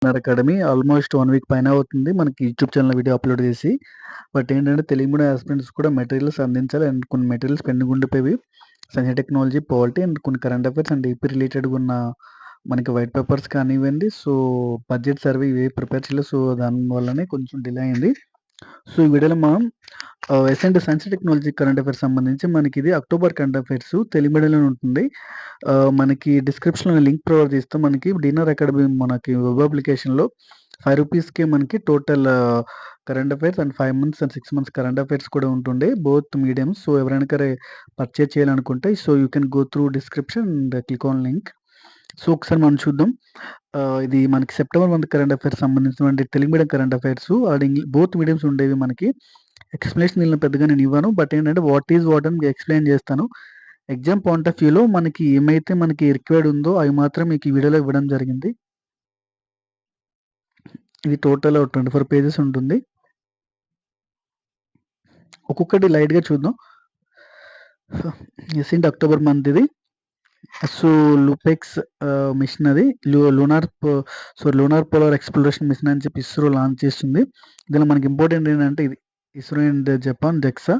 Academy almost 1 week పైన అవుతుంది మనకి యూట్యూబ్ ఛానెల్‌లో వీడియో అప్‌లోడ్ చేసి. బట్ ఏంటంటే తెలుగు మీడియం ఆస్పిరెంట్స్ కూడా మెటీరియల్స్ అందించాలి అండ్ కొన్ని మెటీరియల్స్ పెండింగ్ ఉండిపోయేవి. Science and technology, polity and కొన్ని కరెంట్ అఫైర్స్ అండ్ ఏపీ రిలేటెడ్‌గా ఉన్న మనకి వైట్ పేపర్స్ కానివ్వండి, సో బడ్జెట్ సర్వే ఇవేవి ప్రిపేర్ చేయలేదు. సో దాని వల్లనే కొంచెం డిలే అయింది. సో ఈ వీడియోలో మనం SMD science and technology current affairs సంబంధించి మనకిది అక్టోబర్ కరెంట్ అఫైర్స్ తెలుగు మీడియంలోనే ఉంటుంది. మనకి డిస్క్రిప్షన్‌లో లింక్ ప్రొవైడ్ చేస్తాం. మనకి డిన్నర్ అకాడమీ మనకి వెబ్ అప్లికేషన్‌లో ₹5కే మనకి total current affairs and 5 months and 6 months current affairs కూడా ఉంటుండే. Both mediums. సో ఎవరైనా పర్చేజ్ చేయాలనుకుంటే so you can go through description and click on link. So ఒకసారి మనం చూద్దాం. ఇది మనకి సెప్టెంబర్ మంత్ కరెంట్ అఫైర్స్ సంబంధించినటువంటి Telugu medium current affairs and both mediums ఉండేవి మనకి. ఎక్స్‌ప్లనేషన్ దీనిలో పెద్దగా నేను ఇవ్వను. బట్ ఏంటంటే వాట్ ఈస్ వాట్ అని ఎక్స్‌ప్లెయిన్ చేస్తాను. ఎగ్జామ్ పాయింట్ ఆఫ్ వ్యూలో మనకి ఏమైతే మనకి రిక్వైర్డ్ ఉందో అవి మాత్రం మీకు ఈ వీడియోలో ఇవ్వడం జరిగింది. ఇది టోటల్ 24 పేజెస్ ఉంటుంది. ఒక్కొక్కటి లైట్‌గా చూద్దాం. ఎస్ఎండి అక్టోబర్ మంత్ ఇది. సో లూపెక్స్ మిషన్ అది లూనార్ పోలార్ ఎక్స్‌ప్లోరేషన్ మిషన్ అని చెప్పి ఇస్రో లాంచ్ చేస్తుంది. ఇందులో మనకి ఇంపార్టెంట్ ఏంటంటే ఇది ISRO and Japan JAXA.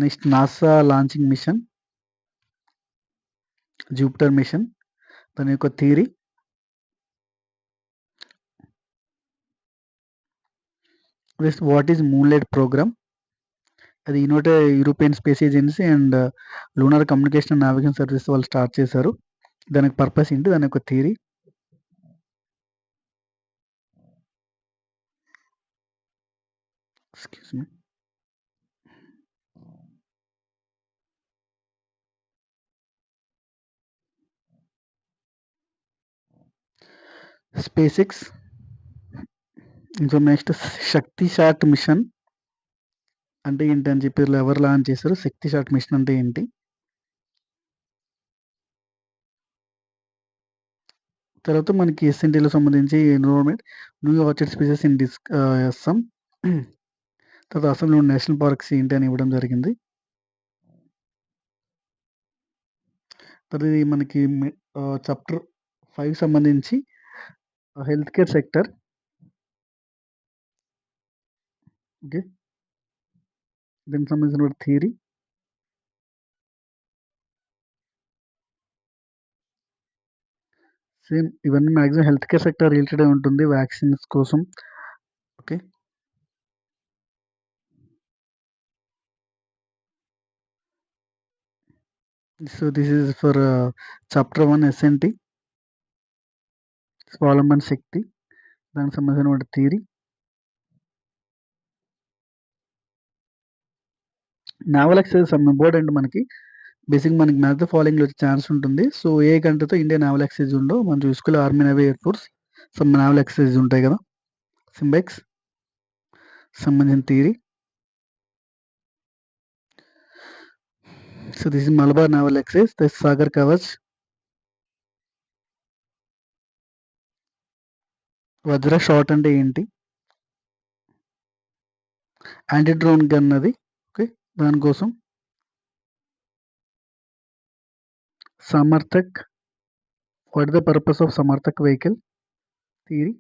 Next NASA launching mission, Jupiter mission దాని యొక్క theory. Next what is moonlight programme. అది European space agency and lunar communication and navigation service వాళ్ళు స్టార్ట్ చేశారు. దానికి పర్పస్ ఏంటి? దాని యొక్క theory. Excuse me. SpaceX. ఇంకా నెక్స్ట్ శక్తి శాట్ మిషన్ అంటే ఏంటి అని చెప్పి ఎవరు లాంచ్ చేశారు? శక్తి శాట్ మిషన్ అంటే ఏంటి? తర్వాత మనకి ఎస్ఎన్టీలో సంబంధించి environment new orchid species in Assam. తర్వాత అస్సాంలో ఉన్న నేషనల్ పార్క్స్ ఏంటి అని ఇవ్వడం జరిగింది. తర్వాత ఇది మనకి చాప్టర్ 5 సంబంధించి హెల్త్ కేర్ సెక్టర్. ఓకే. దీనికి సంబంధించిన థియరీ. సేమ్ ఇవన్నీ మాక్సిమం హెల్త్ కేర్ సెక్టర్ రిలేటెడే ఉంటుంది వ్యాక్సిన్స్ కోసం. Okay. So this is for chapter 1 SNT స్వావలంబన శక్తి. దానికి సంబంధించిన theory. Naval exercise some important మనకి. బేసిక్‌గా మనకి మ్యాచ్ ద ఫాలోయింగ్‌లో వచ్చే ఛాన్స్ ఉంటుంది. సో ఏ కంట్రీతో ఇండియా నావల్ ఎక్సర్సైజ్ ఉండో మనం చూసుకోవాలి. Army, navy, air force some naval exercise ఉంటాయి కదా! సింబెక్స్ సంబంధించిన theory. So this is Malabar naval exercise. This Sagar Kavach. Vajra shot అంటే ఏంటి? యాంటీ డ్రోన్ గన్ అది. ఓకే. దానికోసం Samarthak. What is the purpose of Samarthak vehicle theory.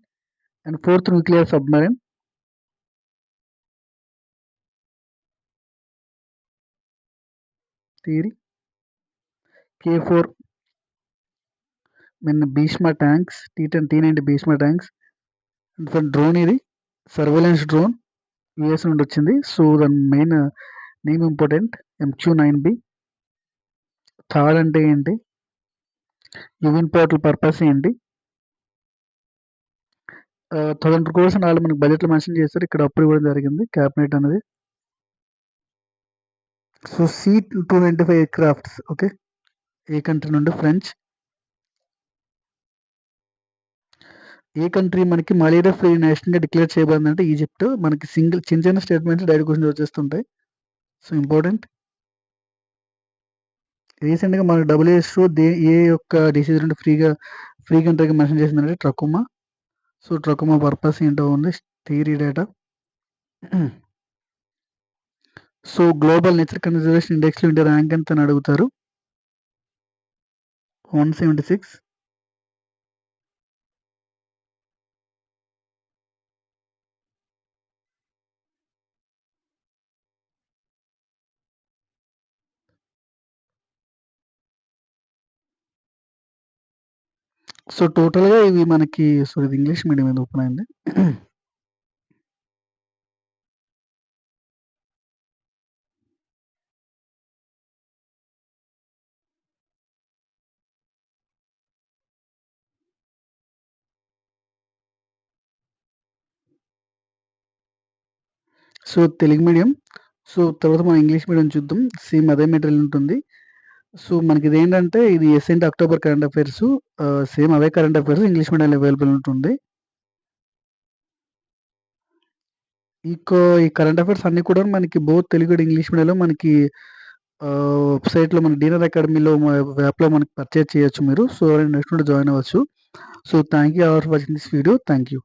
And fourth nuclear submarine theory. K4 Bhishma tanks. T90 Bhishma tanks. And for drone ఇది surveillance drone US నుండి వచ్చింది. So దాని main name important MQ-9B. Third అంటే ఏంటి? యువిన్ portal purpose ఏంటి? 1000 crores అని వాళ్ళు మనకి బడ్జెట్‌లో మెన్షన్ చేశారు. ఇక్కడ అప్రూవ్ ఇవ్వడం జరిగింది క్యాబినెట్ అనేది. So C-295 aircrafts. Okay. ఏ కంట్రీ నుండి? ఫ్రెంచ్. ఏ కంట్రీ మనకి మలేరియా ఫ్రీ నేషన్‌గా డిక్లేర్ చేయబడిందంటే ఈజిప్ట్. మనకి చిన్న చిన్న స్టేట్మెంట్స్ డైరెక్ట్ క్వెషన్స్ వచ్చేస్తుంటాయి. So important. రీసెంట్‌గా మనకి WHO ఏ యొక్క డిసీజ్ నుండి ఫ్రీ కంట్రీగా మెన్షన్ చేసిందంటే ట్రకోమా. సో ట్రకోమా పర్పస్ ఏంటో ఉంది. Theory data. So, global nature conservation ఇండెక్స్‌లో ఇండియా ర్యాంక్ ఎంతని అడుగుతారు? 176. సో, టోటల్‌గా ఇవి మనకి సో, ఇది ఇంగ్లీష్ మీడియం ఏదో ఓపెన్ అయింది. So, Telugu medium. సో, తర్వాత మనం ఇంగ్లీష్ మీడియం చూద్దాం. సేమ్ అదే మెటీరియల్ ఉంటుంది. సో, మనకిదేంటంటే ఇది SNT October current affairs. Same అవే కరెంట్ అఫైర్స్ ఇంగ్లీష్ మీడియంలో అవైలబుల్ ఉంటుంది. ఈ కరెంట్ అఫైర్స్ అన్నీ కూడా మనకి బోత్ తెలుగు అండ్ ఇంగ్లీష్ మీడియంలో మనకి వెబ్‌సైట్‌లో మన డీనర్ అకాడమీలో యాప్‌లో మనకి పర్చేజ్ చేయొచ్చు మీరు. సో, ఎవరైనా ఇంట్రెస్ట్ ఉంటే జాయిన్ అవ్వచ్చు. So, thank you all for watching this video. Thank you.